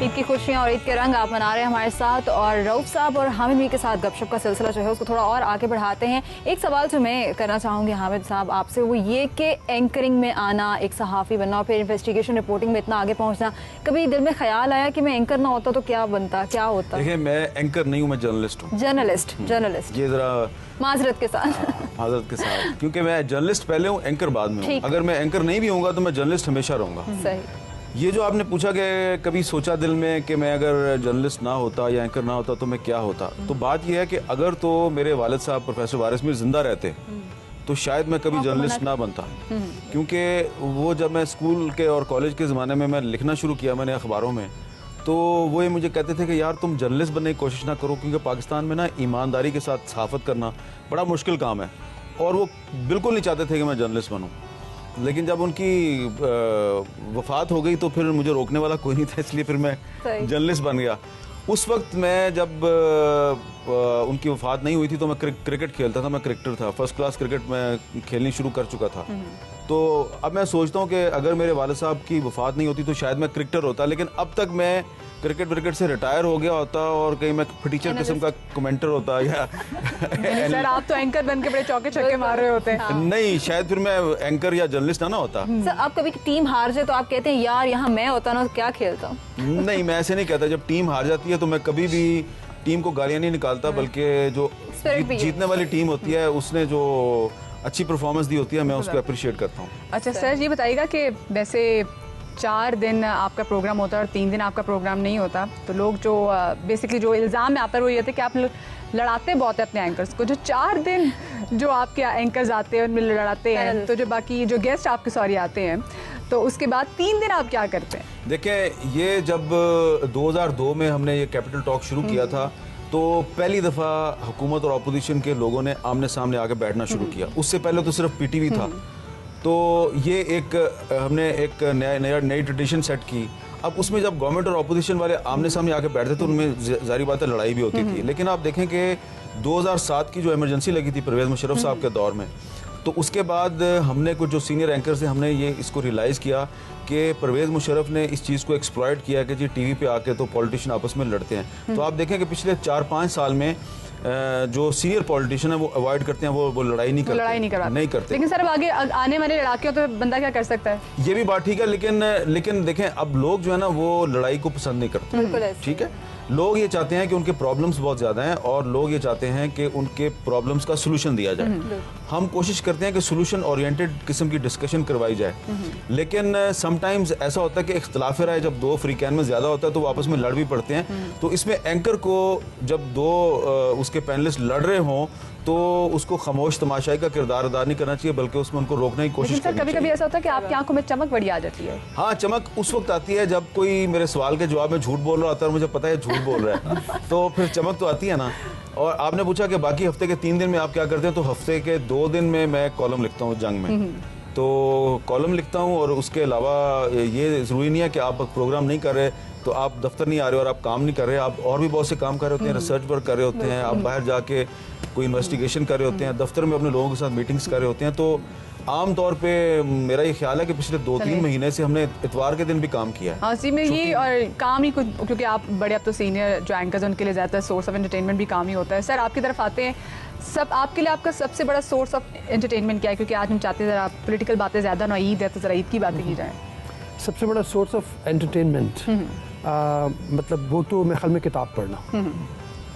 ईद की खुशियाँ और ईद के रंग आप मना रहे हैं हमारे साथ, और रऊफ साहब और हामिद मीर के साथ गपशप का सिलसिला जो है उसको थोड़ा और आगे बढ़ाते हैं। एक सवाल जो मैं करना चाहूँगी हामिद साहब आपसे, वो ये कि एंकरिंग में आना, एक सहाफ़ी बनना और फिर इन्वेस्टिगेशन रिपोर्टिंग में इतना आगे पहुँचना, कभी दिल में ख्याल आया कि मैं एंकर ना होता तो क्या बनता, क्या होता? देखिए, मैं एंकर नहीं हूँ, मैं जर्नलिस्ट हूँ। जर्नलिस्ट ये जरा माजरत के साथ क्योंकि मैं जर्नलिस्ट पहले हूँ, एंकर बाद में हूँ। अगर मैं एंकर नहीं भी होऊंगा तो मैं जर्नलिस्ट हमेशा रहूंगा। सही। ये जो आपने पूछा कि कभी सोचा दिल में कि मैं अगर जर्नलिस्ट ना होता या एंकर ना होता तो मैं क्या होता, तो बात यह है कि अगर तो मेरे वालिद साहब प्रोफेसर वारिस मीर जिंदा रहते तो शायद मैं कभी जर्नलिस्ट ना बनता। क्योंकि वो जब मैं स्कूल के और कॉलेज के ज़माने में मैं लिखना शुरू किया मैंने अखबारों में, तो वो ये मुझे कहते थे कि यार तुम जर्नलिस्ट बनने की कोशिश ना करो, क्योंकि पाकिस्तान में ना ईमानदारी के साथ सहाफ़त करना बड़ा मुश्किल काम है। और वो बिल्कुल नहीं चाहते थे कि मैं जर्नलिस्ट बनूं। लेकिन जब उनकी वफ़ात हो गई तो फिर मुझे रोकने वाला कोई नहीं था, इसलिए फिर मैं जर्नलिस्ट बन गया। उस वक्त मैं जब उनकी वफ़ात नहीं हुई थी तो मैं क्रिकेट खेलता था, मैं क्रिकेटर था, फर्स्ट क्लास क्रिकेट मैं खेलनी शुरू कर चुका था। तो अब मैं सोचता हूँ कि अगर मेरे वालिद साहब की वफ़ात नहीं होती तो शायद मैं क्रिकेटर होता, लेकिन अब तक मैं क्रिकेट से रिटायर हो गया होता और कहीं मैं फटीचर किस्म का कमेंटर होता या सर आप तो एंकर बन के बड़े चौके छक्के मार रहे होते हैं। नहीं, शायद फिर मैं एंकर या जर्नलिस्ट ना होता। सर आप कभी टीम हार जाए तो आप कहते हैं यार यहाँ मैं होता ना क्या खेलता? नहीं, मैं ऐसे नहीं कहता। जब टीम हार जाती है तो मैं कभी भी टीम को गालियां नहीं निकालता, बल्कि जो जीतने वाली टीम होती है उसने जो अच्छी परफॉर्मेंस दी होती है मैं उसको अप्रिशिएट करता हूँ। अच्छा सर, ये बताइएगा कि वैसे 4 दिन आपका प्रोग्राम होता है और 3 दिन आपका प्रोग्राम नहीं होता, तो लोग जो बेसिकली जो इल्ज़ाम में आता है वो ये था कि आप लड़ाते बहुत है अपने एंकर्स को। जो 4 दिन जो आपके एंकर्स आते हैं उनमें लड़ाते हैं, तो जो बाकी जो गेस्ट आपके आते हैं, तो उसके बाद 3 दिन आप क्या करते हैं? देखें, ये जब 2002 में हमने ये कैपिटल टॉक शुरू किया था तो पहली दफ़ा हुकूमत और अपोजिशन के लोगों ने आमने सामने आके बैठना शुरू किया। उससे पहले तो सिर्फ पीटीवी था। तो ये हमने एक नई ट्रेडिशन सेट की। अब उसमें जब गवर्नमेंट और अपोजिशन वाले आमने सामने आके बैठते तो उनमें जारी बात है लड़ाई भी होती थी। लेकिन आप देखें कि 2007 की जो इमरजेंसी लगी थी परवेज़ मुशर्रफ साहब के दौर में, तो उसके बाद हमने कुछ जो सीनियर एंकर्स हैं हमने ये इसको रियलाइज़ किया कि परवेज़ मुशर्रफ ने इस चीज़ को एक्सप्लॉइट किया कि जी टीवी पे आके तो पॉलिटिशियन आपस में लड़ते हैं। तो आप देखें कि पिछले 4-5 साल में जो सीनियर पॉलिटिशियन है वो अवॉइड करते हैं, वो लड़ाई नहीं करते। लेकिन सर अब आगे आने वाले लड़ाकियों तो बंदा क्या कर सकता है? ये भी बात ठीक है, लेकिन देखें अब लोग जो है ना वो लड़ाई को पसंद नहीं करते। ठीक है, लोग ये चाहते हैं कि उनके प्रॉब्लम्स बहुत ज़्यादा हैं और लोग ये चाहते हैं कि उनके प्रॉब्लम्स का सोल्यूशन दिया जाए। हम कोशिश करते हैं कि सोल्यूशन ओरिएंटेड किस्म की डिस्कशन करवाई जाए, लेकिन समटाइम्स ऐसा होता है कि इख्तिलाफ राय जब 2 अफ्रीकन में ज़्यादा होता है तो वो आपस में लड़ भी पड़ते हैं। तो इसमें एंकर को जब 2 उसके पैनलिस्ट लड़ रहे हों तो उसको खामोश तमाशाई का किरदार अदा नहीं करना चाहिए, बल्कि उसमें उनको रोकने की कोशिश करनी चाहिए। कभी-कभी ऐसा होता है कि आपकी आंखों में चमक बड़ी आ जाती है। हाँ, चमक उस वक्त आती है जब कोई मेरे सवाल के जवाब में झूठ बोल रहा होता है और मुझे पता है झूठ बोल रहा है तो फिर चमक तो आती है ना। और आपने पूछा कि बाकी हफ्ते के 3 दिन में आप क्या करते हैं, तो हफ्ते के 2 दिन में मैं कॉलम लिखता हूँ जंग में। तो कॉलम लिखता हूँ और उसके अलावा ये ज़रूरी नहीं है कि आप प्रोग्राम नहीं कर रहे तो आप दफ्तर नहीं आ रहे और आप काम नहीं कर रहे, आप और भी बहुत से काम कर रहे होते हैं, रिसर्च वर्क कर रहे होते हैं, आप बाहर जाके कोई इन्वेस्टिगेशन कर रहे होते हैं, दफ्तर में अपने लोगों के साथ मीटिंग्स कर रहे होते हैं। तो आम तौर पे मेरा ये ख्याल है कि पिछले 2-3 महीने से हमने इतवार के दिन भी काम किया है। हाँ जी, में ये और काम ही कुछ, क्योंकि आप बड़े अब तो सीनियर जो एंकर्स हैं उनके लिए ज़्यादा सोर्स ऑफ एंटरटेनमेंट भी काम ही होता है। सर आपकी तरफ आते हैं, सब आपके लिए आपका सबसे बड़ा सोर्स ऑफ एंटरटेनमेंट क्या है? क्योंकि आज हम चाहते हैं ज़रा पॉलिटिकल बातें ज़्यादा ना, ईद है तो ज़रा ईद की बातें की जाएँ। सबसे बड़ा सोर्स ऑफ एंटरटेनमेंट मतलब वो तो मेरे ख्याल में किताब पढ़ना,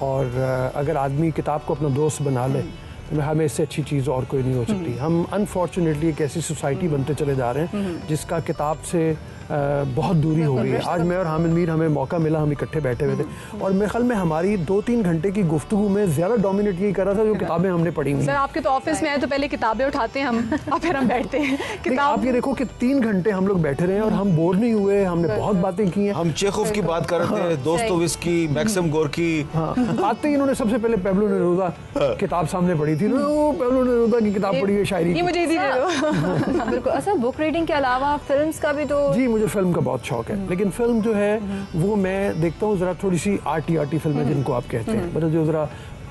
और अगर आदमी किताब को अपना दोस्त बना ले तो हमें इससे अच्छी चीज़ और कोई नहीं हो सकती। हम अनफॉर्चुनेटली एक ऐसी सोसाइटी बनते चले जा रहे हैं जिसका किताब से बहुत दूरी हो गई है। आज मैं और हामिद मीर हमें मौका मिला, हम इकट्ठे बैठे हुए थे और मेरे ख्याल में हमारी 2-3 घंटे की गुफ्तगू में ज़्यादा डोमिनेट यही कर रहा था जो किताबें हमने पढ़ी हुई। सर आपके तो ऑफिस में आए तो पहले किताबें उठाते हैं हम और फिर हम बैठते हैं। आप ये देखो कि 3 घंटे हम लोग बैठे रहे हैं और हम बोर नहीं हुए, हमने बहुत बातें की हैं। हम चेखोव की बात कर रहे थे, दोस्तोयेव्स्की, मैक्सिम गोर्की। आते ही इन्होंने सबसे पहले पेब्लो नेरूदा किताब सामने पढ़ी थी, पेब्लो नेरूदा की किताब पढ़ी है, शायरी। ये मुझे दे दो। बिल्कुल। अच्छा, बुक रीडिंग के अलावा फिल्म्स का भी तो? जी, मुझे फिल्म का बहुत शौक है, लेकिन फिल्म जो है वो मैं देखता हूँ ज़रा थोड़ी सी आर्टी फिल्में जिनको आप कहते हैं, मतलब जो ज़रा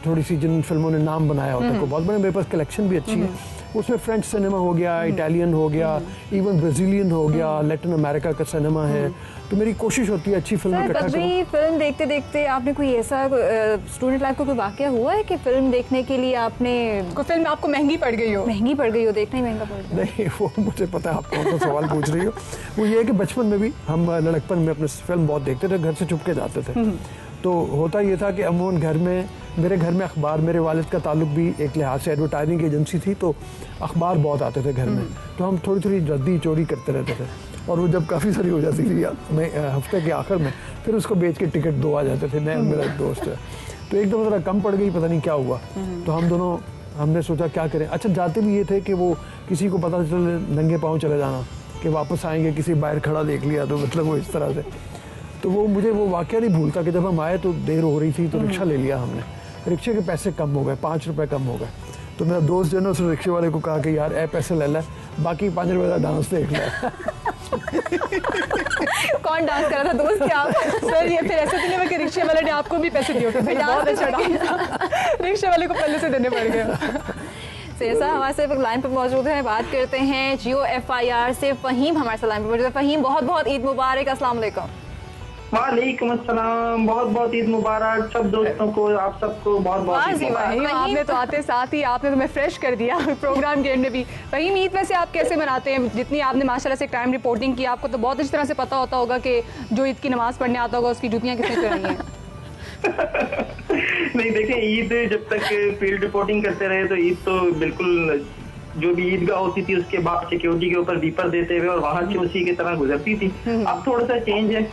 थोड़ी सी जिन फिल्मों ने नाम बनाया होता है, बहुत बड़े, मेरे पास कलेक्शन भी अच्छी है। उसमें फ्रेंच सिनेमा हो गया, इटालियन हो गया, इवन ब्राज़ीलियन हो गया, लैटिन अमेरिका का सिनेमा है। तो मेरी कोशिश होती है अच्छी फिल्म इकट्ठा करूं। कभी फिल्म देखते देखते आपने कोई ऐसा स्टूडेंट लाइफ का कोई वाकया हुआ है कि फिल्म देखने के लिए आपने कोई फिल्म आपको महंगी पड़ गई हो? देखना ही महंगा पड़ गया? नहीं, वो मुझे पता है आप कौन सा सवाल पूछ रही हो। वो ये है कि बचपन में भी हम लड़कपन में अपने फिल्म बहुत देखते थे, घर से छुप के जाते थे। तो होता ये था कि अमूमन मेरे घर में अखबार, मेरे वालिद का ताल्लुक भी एक लिहाज से एडवर्टाइजिंग एजेंसी थी, तो अखबार बहुत आते थे घर में। तो हम थोड़ी थोड़ी रद्दी चोरी करते रहते थे, और वो जब काफ़ी सारी हो जाती थी हफ्ते के आखिर में, फिर उसको बेच के टिकट 2 आ जाते थे। मैं और मेरा एक दोस्त है, तो एक दफ़ा ज़रा कम पड़ गई, पता नहीं क्या हुआ। तो हमने सोचा क्या करें। अच्छा, जाते भी ये थे कि वो किसी को पता चले नंगे पाँव चले जाना, कि वापस आएंगे किसी बाहर खड़ा देख लिया तो मतलब वो इस तरह से। तो मुझे वो वाक़या नहीं भूलता कि जब हम आए तो देर हो रही थी, तो रिक्शा ले लिया हमने। रिक्शे के पैसे कम हो गए, 5 रुपये कम हो गए। तो मेरा दोस्त जो है ना, उस रिक्शे वाले को कहा कि यार पैसे ले ले, बाकी 5 रुपये का डांस देख ले। कौन डांस कर रहा था, दोस्त क्या? सर ये फिर ऐसे तो नहीं हुआ कि रिक्शे वाले ने आपको भी पैसे दिए? बहुत अच्छा डांस रिक्शे वाले को पहले से देने पड़ गए। सर हमारे साथ लाइन पर मौजूद है, बात करते हैं जियो FIR से। फ़हीम हमारे साथ लाइन पर मौजूद है। फ़हीम, बहुत बहुत ईद मुबारक। अस्सलाम वालेकुम। वालेकुम अस्सलाम, बहुत बहुत ईद मुबारक सब दोस्तों को, आप सबको बहुत बहुत ईद मुबारक। आपने तो आते साथ ही आपने तो मैं फ्रेश कर दिया प्रोग्राम के एंड में भी। फ़हीम, ईद वैसे आप कैसे मनाते हैं? जितनी आपने माशाल्लाह से टाइम रिपोर्टिंग की, आपको तो बहुत अच्छी तरह से पता होता होगा कि जो ईद की नमाज पढ़ने आता होगा उसकी जूतियाँ कितनी चढ़ाई हैं। नहीं देखें, ईद जब तक फील्ड रिपोर्टिंग करते रहे तो ईद तो बिल्कुल जो भी ईदगाह होती थी उसके बाद सिक्योरिटी के ऊपर दीपर देते हुए और वहाँ से उसी की तरह गुजरती थी। अब थोड़ा सा चेंज है,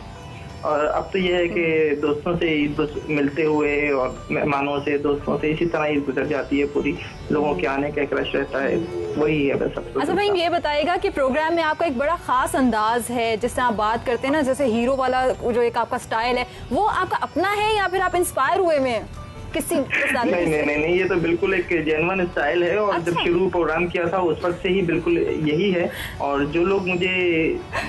और अब तो ये है कि दोस्तों से ईद मिलते हुए और मेहमानों से, दोस्तों से इसी तरह ईद गुजर जाती है पूरी। लोगों के आने का एक रश रहता है, वही है बस। अच्छा भाई, ये बताइएगा कि प्रोग्राम में आपका एक बड़ा खास अंदाज है, जिससे आप बात करते हैं ना, जैसे हीरो वाला जो एक आपका स्टाइल है, वो आपका अपना है या फिर आप इंस्पायर हुए में किसी? नहीं, ये तो बिल्कुल एक जेन्युइन स्टाइल है, और जब शुरू प्रोग्राम किया था उस वक्त से ही बिल्कुल यही है। और जो लोग मुझे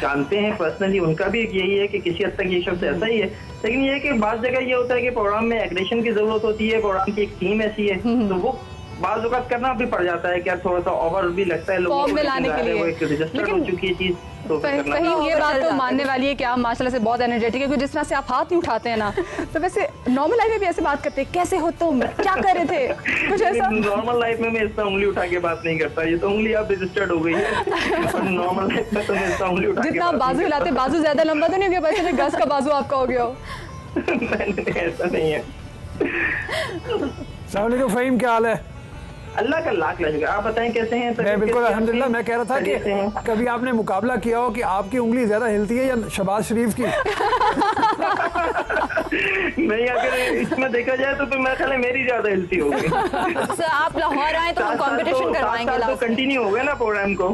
जानते हैं पर्सनली, उनका भी यही है कि किसी हद तक ये शब्द ऐसा ही है। लेकिन ये है कि बात जगह ये होता है कि प्रोग्राम में एग्रेशन की जरूरत होती है, प्रोग्राम की एक थीम ऐसी है, तो वो बाज़ औक़ात करना भी पड़ जाता है, क्या थोड़ा सा ओवर भी लगता है लोगों को लाने के लिए, वो एक रजिस्टर्ड हो चुकी है चीज। तो फ़हीम, ये बात तो मानने वाली है कि आप माशाल्लाह से बहुत एनर्जेटिक है, क्योंकि जिस तरह से आप हाथ नहीं उठाते हैं ना, तो वैसे नॉर्मल लाइफ में भी ऐसे बात करते हैं, कैसे हो तुम, क्या कर रहे थे, कुछ ऐसा? नॉर्मल लाइफ में मैं इतना उंगली उठा के बात नहीं करता, ये तो उंगली आप रजिस्टर्ड हो गई है। नॉर्मल लाइफ में तो मैं इतना उंगली उठा के जितना बाजू हिलाते, बाजू ज्यादा लंबा तो नहीं हो गया, गज का बाजू आपका हो गया हो? नहीं, ऐसा नहीं है। अस्सलाम वालेकुम फ़हीम, क्या हाल है? अल्लाह का लाख शुक्र। आप बताएं कैसे हैं? मैं बिल्कुल अल्हम्दुलिल्लाह। मैं कह रहा था कि कभी आपने मुकाबला किया हो कि आपकी उंगली ज्यादा हिलती है या शहबाज शरीफ की? नहीं, अगर इसमें देखा जाए तो मेरा ख्याल है मेरी ज्यादा हिलती होगी। सर आप लाहौर आए तो हम कंपटीशन करवाएंगे। तो कंटिन्यू हो गया ना प्रोग्राम को।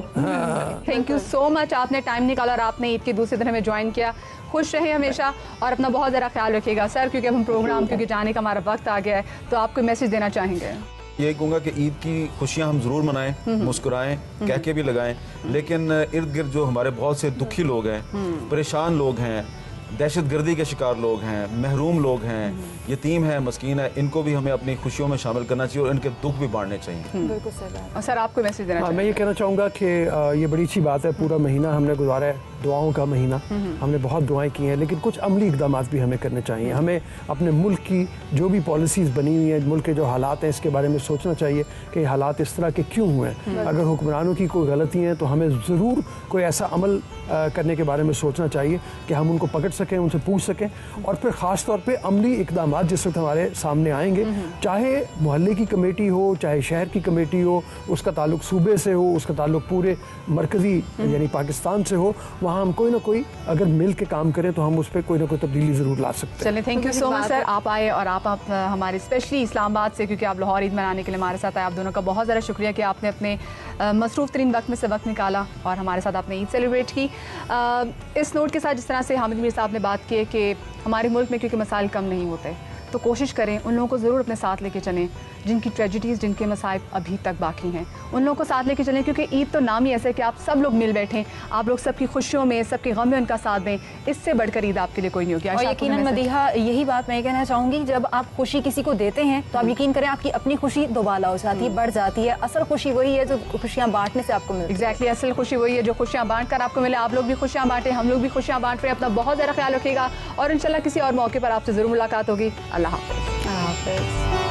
थैंक यू सो मच, आपने टाइम निकाला और आपने ईद के दूसरे दिन हमें ज्वाइन किया। खुश रहें हमेशा और अपना बहुत ज़रा ख्याल रखिएगा सर, क्योंकि अब हम प्रोग्राम क्योंकि जाने का हमारा वक्त आ गया है, तो आपको मैसेज देना चाहेंगे? यही कहूँगा कि ईद की खुशियाँ हम ज़रूर मनाएं, मुस्कुराएं, कह के भी लगाएं, लेकिन इर्द गिर्द जो हमारे बहुत से दुखी लोग हैं, परेशान लोग हैं, दहशतगर्दी के शिकार लोग हैं, महरूम लोग हैं, यतीम हैं, मस्कीन है, इनको भी हमें अपनी खुशियों में शामिल करना चाहिए और इनके दुख भी बांटने चाहिए। बिल्कुल सही बात। और सर आपको मैसेज देना मैं ये कहना चाहूँगा कि ये बड़ी अच्छी बात है, पूरा महीना हमने गुजारा है, दुआओं का महीना, हमने बहुत दुआएं की हैं, लेकिन कुछ अमली इकदाम भी हमें करने चाहिए। हमें अपने मुल्क की जो भी पॉलिसीज़ बनी हुई हैं, मुल्क के जो हालात हैं, इसके बारे में सोचना चाहिए कि हालात इस तरह के क्यों हुए हैं। अगर हुक्मरानों की कोई गलती है तो हमें ज़रूर कोई ऐसा अमल करने के बारे में सोचना चाहिए कि हम उनको पकड़ सकें, उनसे पूछ सकें, और फिर ख़ास तौर पे अमली इकदाम जिस वक्त हमारे सामने आएंगे, चाहे मोहल्ले की कमेटी हो, चाहे शहर की कमेटी हो, उसका ताल्लुक सूबे से हो, उसका ताल्लुक पूरे मरकज़ी यानी पाकिस्तान से हो, वहाँ हम कोई ना कोई अगर मिल के काम करें तो हम उस पर कोई ना कोई तब्दीली ज़रूर ला सकते हैं। चलिए, thank you so much sir, आप आए और आप हमारे स्पेशली इस्लामाबाद से, क्योंकि आप लाहौर ईद मनाने के लिए हमारे साथ आए। आप दोनों का बहुत ज़्यादा शुक्रिया कि आपने अपने मसरूफ़ तरीन वक्त में से वक्त निकाला और हमारे साथ आपने ईद सेलिब्रेट की। इस नोट के साथ जिस तरह से हामिद मीर साहब ने बात की है कि हमारे मुल्क में क्योंकि मसाइल कम नहीं होते, तो कोशिश करें उन लोगों को ज़रूर अपने साथ लेके चलें जिनकी ट्रेजिडीज़, जिनके मसाइब अभी तक बाकी हैं, उन लोगों को साथ लेके चलें, क्योंकि ईद तो नाम ही ऐसा है कि आप सब लोग मिल बैठें, आप लोग सबकी खुशियों में, सबके गम में उनका साथ दें। इससे बढ़कर ईद आपके लिए कोई नहीं होगी। और आयशा, आपको यकीनन मैं मदीहा, यही बात मैं कहना चाहूँगी, जब आप खुशी किसी को देते हैं तो आप यकीन करें आपकी अपनी खुशी दोबाला हो जाती है, बढ़ जाती है। असल खुशी वही है जो खुशियाँ बांटने से आपको मिलती है। एग्जैक्टली, असल खुशी वही है जो खुशियाँ बांट कर आपको मिले। आप लोग भी खुशियाँ बांटें, हम लोग भी खुशियाँ बांट रहे हैं। अपना बहुत ज़्यादा ख्याल रखिएगा और इंशाल्लाह किसी और मौके पर आपसे ज़रूर मुलाकात होगी। अल्लाह हाफ़िज़। हाफ़िज़।